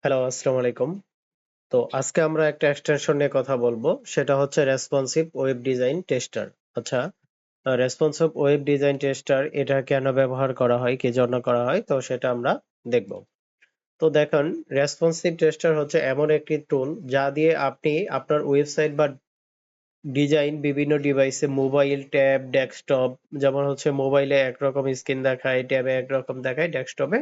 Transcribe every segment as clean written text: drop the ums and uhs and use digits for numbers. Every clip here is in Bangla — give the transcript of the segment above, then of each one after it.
হ্যালো, আসসালামু আলাইকুম। তো আজকে আমরা একটা এক্সটেনশন নিয়ে কথা বলবো। সেটা হচ্ছে রেসপন্সিভ ওয়েব ডিজাইন টেস্টার। আচ্ছা, রেসপন্সিভ ওয়েব ডিজাইন টেস্টার এটা কেন ব্যবহার করা হয়, কি জন্য করা হয়? তো সেটা আমরা দেখব। তো দেখেন, রেসপন্সিভ টেস্টার হচ্ছে এমন একটি টুল যা দিয়ে আপনি আপনার ওয়েবসাইট বা ডিজাইন বিভিন্ন ডিভাইসে মোবাইল, ট্যাব, ডেস্কটপ, যেমন হচ্ছে মোবাইলে একরকম স্ক্রিন দেখায়, ট্যাবে একরকম দেখায়, ডেস্কটপে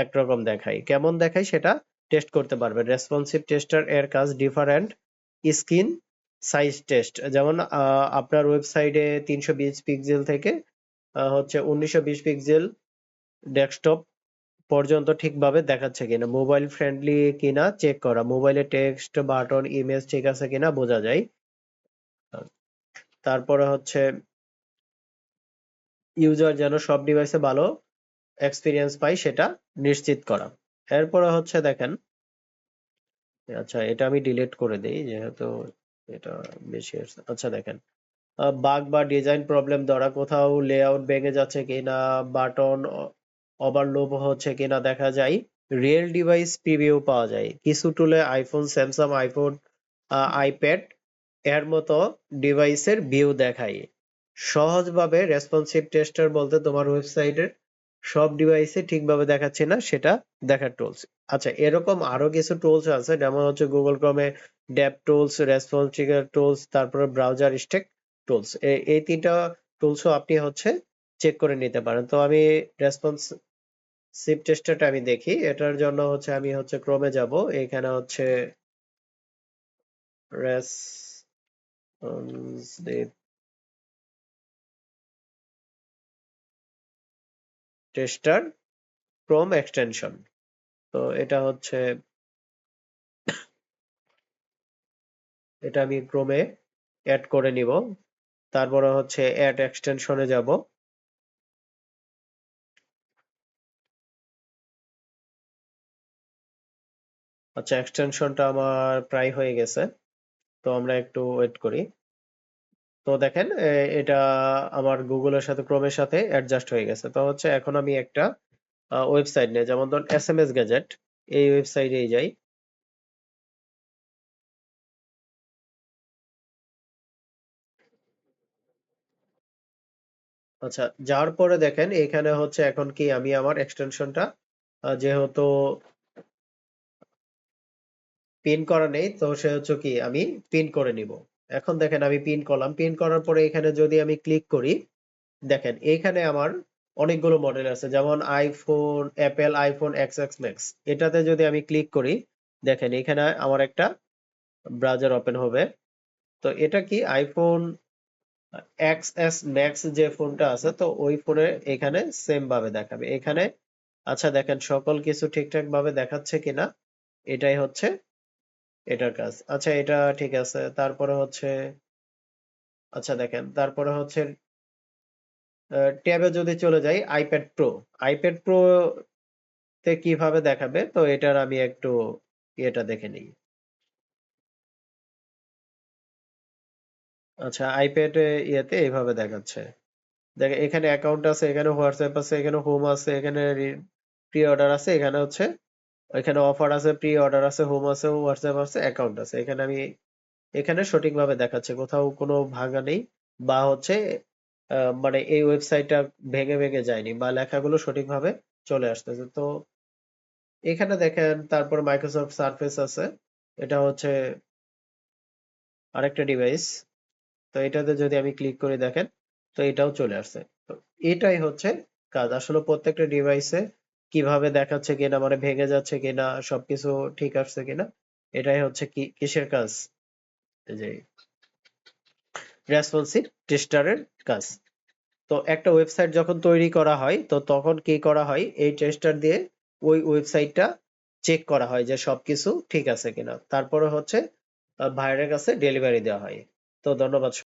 একরকম দেখায়। কেমন দেখায় সেটা টেস্ট করতে পারবেন। রেসপন্সিভ টেস্টার এর কাজ ডিফারেন্ট স্ক্রিন সাইজ টেস্ট। যেমন আপনার ওয়েবসাইটে 320 পিক্সেল থেকে হচ্ছে 1920 পিক্সেল ডেস্কটপ পর্যন্ত ঠিকভাবে দেখাচ্ছে কিনা, মোবাইল ফ্রেন্ডলি কিনা চেক করা, মোবাইলে টেক্সট, বাটন, ইমেজ ঠিক আছে কিনা বোঝা যায়। তারপরে হচ্ছে ইউজার যেন সব ডিভাইসে ভালো এক্সপিরিয়েন্স পায় সেটা নিশ্চিত করা। এরপরে হচ্ছে দেখেন, আচ্ছা এটা আমি ডিলিট করে দেই যেহেতু এটা বেশি আসছে। আচ্ছা দেখেন, বাগ বা ডিজাইন প্রবলেম ধরা, কোথাও লেআউট ভেঙে যাচ্ছে কিনা, বাটন ওভারলোড হচ্ছে কিনা দেখা যায়। রিয়েল ডিভাইস প্রিভিউ পাওয়া যায় কিছু টুলে, আইফোন, স্যামসাং, আইফোন, আইপ্যাড এর মতো ডিভাইসের ভিউ দেখায়। সহজভাবে রেসপন্সিভ টেস্টার বলতে তোমার ওয়েবসাইটের সব ডিভাইসে ঠিকভাবে দেখাচ্ছে না সেটা দেখার টুলস। আচ্ছা, এরকম আরো কিছু টুলস আছে, যেমন হচ্ছে গুগল ক্রোমে dev tools, response trigger tools, তারপরে ব্রাউজার স্ট্যাক টুলস। এই তিনটা টুলসও আপনি হচ্ছে চেক করে নিতে পারেন। তো আমি রেসপন্সিভ টেস্টারটা আমি দেখি। এটার জন্য হচ্ছে আমি হচ্ছে ক্রোমে যাব। এখানে হচ্ছে রেসপন্সিভ টেস্টার ক্রোম এক্সটেনশন। তো এটা হচ্ছে, এটা আমি ক্রোমে অ্যাড করে নিব। তারপরে হচ্ছে অ্যাড এক্সটেনশনে যাব। আচ্ছা, এক্সটেনশনটা আমার প্রায় হয়ে গেছে। তো আমরা একটু ওয়েট করি। তো দেখেন, এটা আমার গুগলের সাথে ক্রোমের সাথে অ্যাডজাস্ট হয়ে গেছে। তো হচ্ছে এখন আমি একটা ওয়েবসাইট নিয়ে, যেমন ধরুন এসএমএস গ্যাজেট, এই ওয়েবসাইটেই যাই। আচ্ছা, যাওয়ার পরে দেখেন এখানে হচ্ছে এখন কি আমি আমার এক্সটেনশনটা যেহেতু পিন করা নেই, তো সে হচ্ছে কি আমি পিন করে নিব। এখন দেখেন আমি পিন করলাম। পিন করার পরে এখানে যদি আমি ক্লিক করি, দেখেন এইখানে আমার অনেকগুলো মডেল আছে, যেমন iPhone, Apple iPhone x x max. এটাতে যদি আমি ক্লিক করি, দেখেন এখানে আমার একটা ব্রাউজার ওপেন হবে। তো এটা কি আইফোন এক্স এস ম্যাক্স যে ফোনটা আছে, তো ওই ফোনে এখানে সেম ভাবে দেখাবে এখানে। আচ্ছা দেখেন সকল কিছু ঠিকঠাক ভাবে দেখাচ্ছে কিনা, এটাই হচ্ছে এটার কাজ। আচ্ছা এটা ঠিক আছে। তারপরে হচ্ছে, আচ্ছা দেখেন তারপরে হচ্ছে ট্যাবে যদি চলে যাই, আইপ্যাড প্রো। আইপ্যাড প্রো তে কিভাবে দেখাবে, তো এটার আমি একটু এটা দেখে নিই। আচ্ছা, আইপ্যাড ইয়েতে এইভাবে দেখাচ্ছে। দেখ এখানে অ্যাকাউন্ট আছে, এখানে হোয়াটসঅ্যাপ আছে, এখানে হোম আছে, এখানে প্রি অর্ডার আছে, এখানে হচ্ছে এখানে অফার আছে, প্রি অর্ডার আছে, হোম আছে, হোয়াটসঅ্যাপ আছে, অ্যাকাউন্ট আছে। এখানে আমি এখানে সঠিকভাবে দেখাচ্ছে, কোথাও কোনো ভাঙা নেই বা হচ্ছে মানে এই ওয়েবসাইটটা ভেঙে ভেঙে যায়নি বা লেখাগুলো সঠিকভাবে চলে আসতেছে। তো এখানে দেখেন তারপর মাইক্রোসফট সারফেস আছে, এটা হচ্ছে আরেকটা ডিভাইস। তো এটাতে যদি আমি ক্লিক করে দেখেন, তো এটাও চলে আসছে। তো এটাই হচ্ছে কাজ। আসলে প্রত্যেকটা ডিভাইসে কিভাবে দেখাচ্ছে কিনা, মানে ভেঙে যাচ্ছে কিনা, সবকিছু ঠিক আসছে কিনা, এটাই হচ্ছে কি কিসের কাজ, এই যে রেসপন্সিভ টেস্টারের কাজ। তো একটা ওয়েবসাইট যখন তৈরি করা হয়, তো তখন কি করা হয়, এই টেস্টার দিয়ে ওই ওয়েবসাইটটা চেক করা হয় যে সবকিছু ঠিক আছে কিনা, তারপরে হচ্ছে ভাইয়ের কাছে ডেলিভারি দেওয়া হয়। তো ধন্যবাদ।